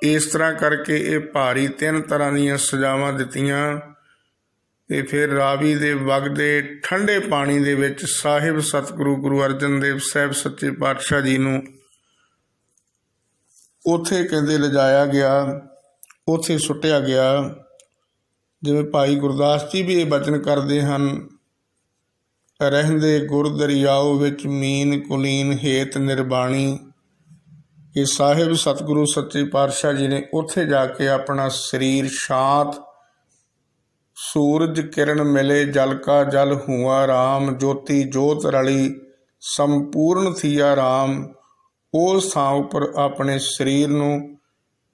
ਇਸ ਤਰ੍ਹਾਂ ਕਰਕੇ ਇਹ ਭਾਰੀ 3 ਤਰ੍ਹਾਂ ਦੀਆਂ ਸਜ਼ਾਵਾਂ ਦਿੱਤੀਆਂ। ਅਤੇ ਫਿਰ ਰਾਵੀ ਦੇ ਵਗਦੇ ਠੰਡੇ ਪਾਣੀ ਦੇ ਵਿੱਚ ਸਾਹਿਬ ਸਤਿਗੁਰੂ ਗੁਰੂ ਅਰਜਨ ਦੇਵ ਸਾਹਿਬ ਸੱਚੇ ਪਾਤਸ਼ਾਹ ਜੀ ਨੂੰ ਉੱਥੇ ਕਹਿੰਦੇ ਲਿਜਾਇਆ ਗਿਆ, ਉੱਥੇ ਸੁੱਟਿਆ ਗਿਆ। ਜਿਵੇਂ ਭਾਈ ਗੁਰਦਾਸ ਜੀ ਵੀ ਇਹ ਬਚਨ ਕਰਦੇ ਹਨ, ਰਹਿੰਦੇ ਗੁਰ ਦਰਿਆਓ ਵਿੱਚ ਮੀਨ ਕੁਲੀਨ ਹੇਤ ਨਿਰਬਾਣੀ। ਕਿ ਸਾਹਿਬ ਸਤਿਗੁਰੂ ਸੱਚੇ ਪਾਤਸ਼ਾਹ ਜੀ ਨੇ ਉੱਥੇ ਜਾ ਕੇ ਆਪਣਾ ਸਰੀਰ ਸ਼ਾਂਤ, ਸੂਰਜ ਕਿਰਨ ਮਿਲੇ ਜਲ ਕਾ ਜਲ ਹੂਆ ਰਾਮ, ਜੋਤੀ ਜੋਤ ਰਲੀ ਸੰਪੂਰਨ ਥੀਆ ਰਾਮ। ਉਸ ਥਾਂ ਉੱਪਰ ਆਪਣੇ ਸਰੀਰ ਨੂੰ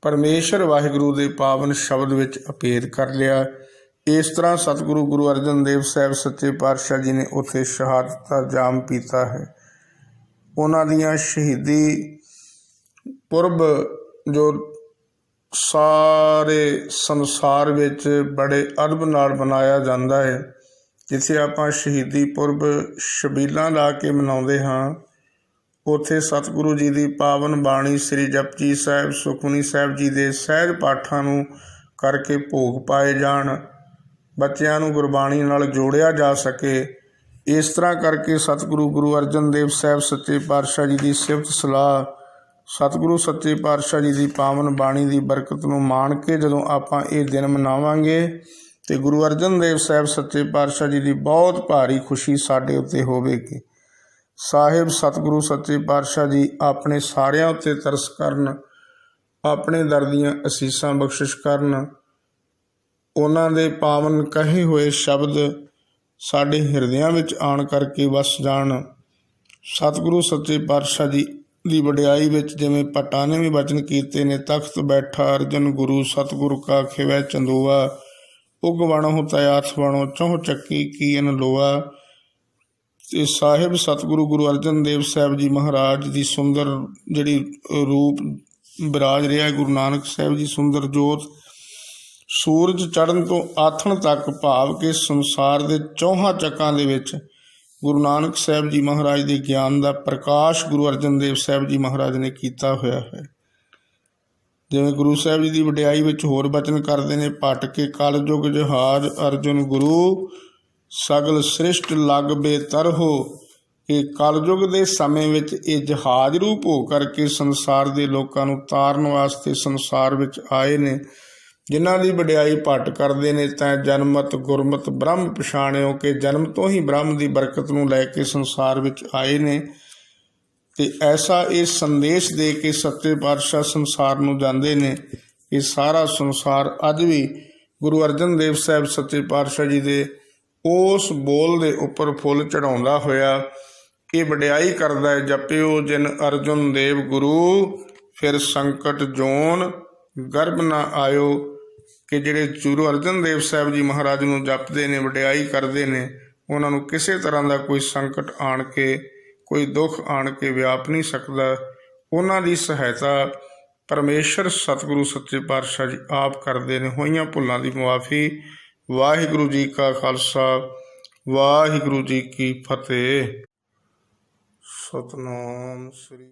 ਪਰਮੇਸ਼ਰ ਵਾਹਿਗੁਰੂ ਦੇ ਪਾਵਨ ਸ਼ਬਦ ਵਿੱਚ ਅਪੇਧ ਕਰ ਲਿਆ। ਇਸ ਤਰ੍ਹਾਂ ਸਤਿਗੁਰੂ ਗੁਰੂ ਅਰਜਨ ਦੇਵ ਸਾਹਿਬ ਸੱਚੇ ਪਾਤਸ਼ਾਹ ਜੀ ਨੇ ਉੱਥੇ ਸ਼ਹਾਦਤ ਦਾ ਜਾਮ ਪੀਤਾ ਹੈ। ਉਹਨਾਂ ਦੀਆਂ ਸ਼ਹੀਦੀ ਪੁਰਬ ਜੋ ਸਾਰੇ ਸੰਸਾਰ ਵਿੱਚ ਬੜੇ ਅਦਬ ਨਾਲ ਮਨਾਇਆ ਜਾਂਦਾ ਹੈ, ਜਿੱਥੇ ਆਪਾਂ ਸ਼ਹੀਦੀ ਪੁਰਬ ਛਬੀਲਾਂ ਲਾ ਕੇ ਮਨਾਉਂਦੇ ਹਾਂ, ਉੱਥੇ ਸਤਿਗੁਰੂ ਜੀ ਦੀ ਪਾਵਨ ਬਾਣੀ ਸ੍ਰੀ ਜਪਜੀ ਸਾਹਿਬ, ਸੁਖਮਨੀ ਸਾਹਿਬ ਜੀ ਦੇ ਸਹਿਜ ਪਾਠਾਂ ਨੂੰ ਕਰਕੇ ਭੋਗ ਪਾਏ ਜਾਣ, ਬੱਚਿਆਂ ਨੂੰ ਗੁਰਬਾਣੀ ਨਾਲ ਜੋੜਿਆ ਜਾ ਸਕੇ। ਇਸ ਤਰ੍ਹਾਂ ਕਰਕੇ ਸਤਿਗੁਰੂ ਗੁਰੂ ਅਰਜਨ ਦੇਵ ਸਾਹਿਬ ਸੱਚੇ ਪਾਤਸ਼ਾਹ ਜੀ ਦੀ ਸਿਫਤ ਸਲਾਹ, ਸਤਿਗੁਰੂ ਸੱਚੇ ਪਾਤਸ਼ਾਹ ਜੀ ਦੀ ਪਾਵਨ ਬਾਣੀ ਦੀ ਬਰਕਤ ਨੂੰ ਮਾਣ ਕੇ ਜਦੋਂ ਆਪਾਂ ਇਹ ਦਿਨ ਮਨਾਵਾਂਗੇ ਅਤੇ ਗੁਰੂ ਅਰਜਨ ਦੇਵ ਸਾਹਿਬ ਸੱਚੇ ਪਾਤਸ਼ਾਹ ਜੀ ਦੀ ਬਹੁਤ ਭਾਰੀ ਖੁਸ਼ੀ ਸਾਡੇ ਉੱਤੇ ਹੋਵੇਗੀ। ਸਾਹਿਬ ਸਤਿਗੁਰੂ ਸੱਚੇ ਪਾਤਸ਼ਾਹ ਜੀ ਆਪਣੇ ਸਾਰਿਆਂ ਉੱਤੇ ਤਰਸ ਕਰਨ, ਆਪਣੇ ਦਰ ਦੀਆਂ ਅਸੀਸਾਂ ਬਖਸ਼ਿਸ਼ ਕਰਨ। ਉਹਨਾਂ ਦੇ ਪਾਵਨ ਕਹੇ ਹੋਏ ਸ਼ਬਦ ਸਾਡੇ ਹਿਰਦਿਆਂ ਵਿੱਚ ਆਣ ਕਰਕੇ ਵਸ ਜਾਣ। ਸਤਿਗੁਰੂ ਸੱਚੇ ਪਾਤਸ਼ਾਹ ਜੀ ਦੀ ਵਡਿਆਈ ਵਿੱਚ ਜਿਵੇਂ ਭੱਟਾਂ ਨੇ ਵੀ ਬਚਨ ਕੀਤੇ ਨੇ, ਤਖਤ ਬੈਠਾ ਅਰਜਨ ਗੁਰੂ ਸਤਿਗੁਰੂ ਕਾ ਖਿਵੈ ਚੰਦੋਆ, ਉਗ ਵਣੋ ਤਿਆਥ ਵਣੋ ਚਹੁ ਚੱਕੀ ਕੀਨ ਲੋਆ। ਅਤੇ ਸਾਹਿਬ ਸਤਿਗੁਰੂ ਗੁਰੂ ਅਰਜਨ ਦੇਵ ਸਾਹਿਬ ਜੀ ਮਹਾਰਾਜ ਦੀ ਸੁੰਦਰ ਜਿਹੜੀ ਰੂਪ ਬਿਰਾਜ ਰਿਹਾ ਗੁਰੂ ਨਾਨਕ ਸਾਹਿਬ ਜੀ ਸੁੰਦਰ ਜੋਤ, ਸੂਰਜ ਚੜ੍ਹਨ ਤੋਂ ਆਥਣ ਤੱਕ, ਭਾਵ ਕਿ ਸੰਸਾਰ ਦੇ 4 ਚੱਕਾਂ ਦੇ ਵਿੱਚ ਗੁਰੂ ਨਾਨਕ ਸਾਹਿਬ ਜੀ ਮਹਾਰਾਜ ਦੇ ਗਿਆਨ ਦਾ ਪ੍ਰਕਾਸ਼ ਗੁਰੂ ਅਰਜਨ ਦੇਵ ਸਾਹਿਬ ਜੀ ਮਹਾਰਾਜ ਨੇ ਕੀਤਾ ਹੋਇਆ ਹੈ। ਜਿਵੇਂ ਗੁਰੂ ਸਾਹਿਬ ਜੀ ਦੀ ਵਡਿਆਈ ਵਿੱਚ ਹੋਰ ਬਚਨ ਕਰਦੇ ਨੇ, ਭਟ ਕੇ ਕਲ ਯੁਗ ਜਹਾਜ਼ ਅਰਜੁਨ ਗੁਰੂ, ਸਗਲ ਸ੍ਰਿਸ਼ਟ ਲੱਗ ਬੇਤਰਹੋ। ਕਿ ਕਲਯੁਗ ਦੇ ਸਮੇਂ ਵਿੱਚ ਇਹ ਜਹਾਜ਼ ਰੂਪ ਹੋ ਕਰਕੇ ਸੰਸਾਰ ਦੇ ਲੋਕਾਂ ਨੂੰ ਤਾਰਨ ਵਾਸਤੇ ਸੰਸਾਰ ਵਿੱਚ ਆਏ ਨੇ। ਜਿਨ੍ਹਾਂ ਦੀ ਵਡਿਆਈ ਭੱਟ ਕਰਦੇ ਨੇ, ਤਾਂ ਜਨਮਤ ਗੁਰਮਤ ਬ੍ਰਹਮ ਪਛਾਣਿਓ। ਕਿ ਜਨਮ ਤੋਂ ਹੀ ਬ੍ਰਹਮ ਦੀ ਬਰਕਤ ਨੂੰ ਲੈ ਕੇ ਸੰਸਾਰ ਵਿੱਚ ਆਏ ਨੇ। ਅਤੇ ਐਸਾ ਇਹ ਸੰਦੇਸ਼ ਦੇ ਕੇ ਸੱਚੇ ਪਾਤਸ਼ਾਹ ਸੰਸਾਰ ਨੂੰ ਜਾਂਦੇ ਨੇ ਕਿ ਸਾਰਾ ਸੰਸਾਰ ਅੱਜ ਵੀ ਗੁਰੂ ਅਰਜਨ ਦੇਵ ਸਾਹਿਬ ਸੱਚੇ ਪਾਤਸ਼ਾਹ ਜੀ ਦੇ ਉਸ ਬੋਲ ਦੇ ਉੱਪਰ ਫੁੱਲ ਚੜ੍ਹਾਉਂਦਾ ਹੋਇਆ ਇਹ ਵਡਿਆਈ ਕਰਦਾ ਹੈ, ਜਪਿਓ ਜਿਨ ਅਰਜੁਨ ਦੇਵ ਗੁਰੂ, ਫਿਰ ਸੰਕਟ ਜੋਨ ਗਰਭ ਨਾ ਆਇਓ। ਕਿ ਜਿਹੜੇ ਗੁਰੂ ਅਰਜਨ ਦੇਵ ਸਾਹਿਬ ਜੀ ਮਹਾਰਾਜ ਨੂੰ ਜਪਦੇ ਨੇ, ਵਡਿਆਈ ਕਰਦੇ ਨੇ, ਉਹਨਾਂ ਨੂੰ ਕਿਸੇ ਤਰ੍ਹਾਂ ਦਾ ਕੋਈ ਸੰਕਟ ਆਣ ਕੇ, ਕੋਈ ਦੁੱਖ ਆਣ ਕੇ ਵਿਆਪ ਨਹੀਂ ਸਕਦਾ। ਉਹਨਾਂ ਦੀ ਸਹਾਇਤਾ ਪਰਮੇਸ਼ਰ ਸਤਿਗੁਰੂ ਸੱਚੇ ਪਾਤਸ਼ਾਹ ਜੀ ਆਪ ਕਰਦੇ ਨੇ। ਹੋਈਆਂ ਭੁੱਲਾਂ ਦੀ ਮੁਆਫੀ। ਵਾਹਿਗੁਰੂ ਜੀ ਕਾ ਖਾਲਸਾ, ਵਾਹਿਗੁਰੂ ਜੀ ਕੀ ਫਤਿਹ। ਸਤਿਨਾਮ ਸ੍ਰੀ